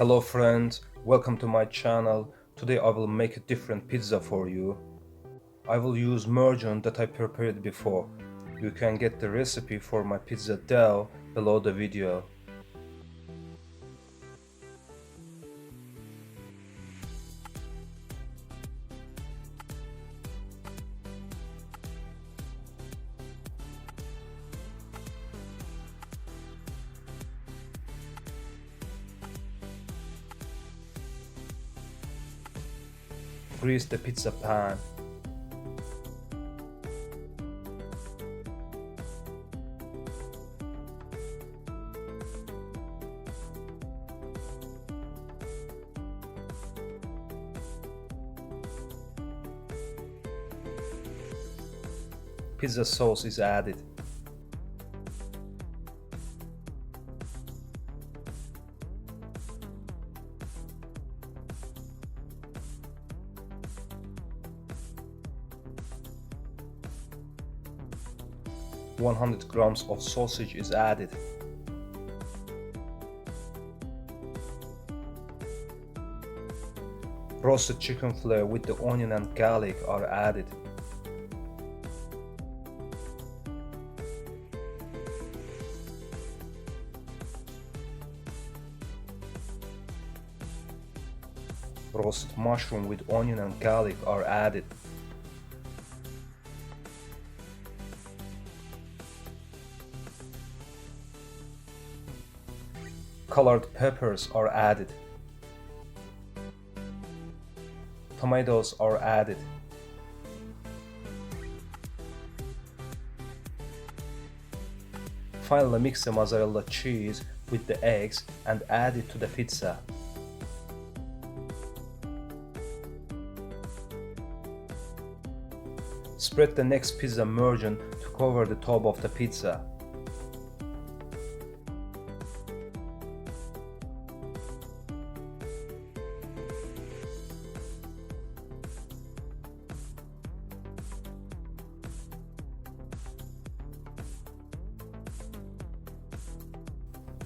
Hello friends, welcome to my channel. Today I will make a different pizza for you. I will use margarine that I prepared before. You can get the recipe for my pizza dough below the video. Grease the pizza pan. Pizza sauce is added. ,100 grams of sausage is added. Roasted chicken fillet with the onion and garlic are added. Roasted mushroom with onion and garlic are added. Colored peppers are added. Tomatoes are added. Finally, mix the mozzarella cheese with the eggs and add it to the pizza. Spread the next pizza margarine to cover the top of the pizza.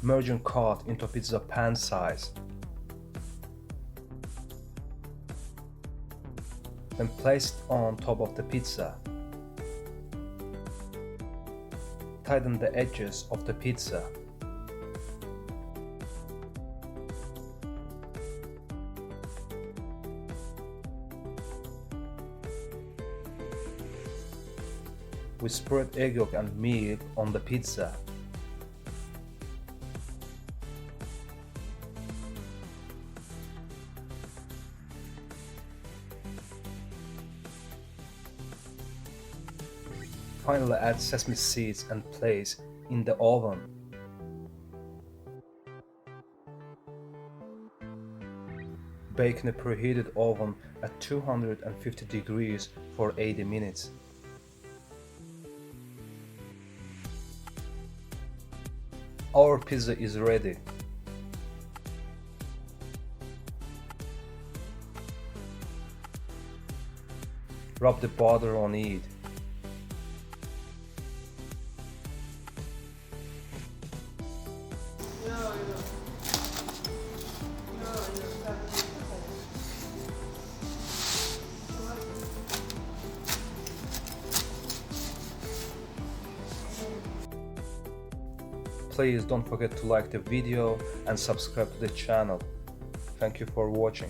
Margarine cut into pizza pan size. Then place it on top of the pizza. Tighten the edges of the pizza. We spread egg yolk and milk on the pizza. Finally, add sesame seeds and place in the oven. Bake in a preheated oven at 250 degrees for 80 minutes. Our pizza is ready. Rub the butter on it. Please don't forget to like the video and subscribe to the channel. Thank you for watching.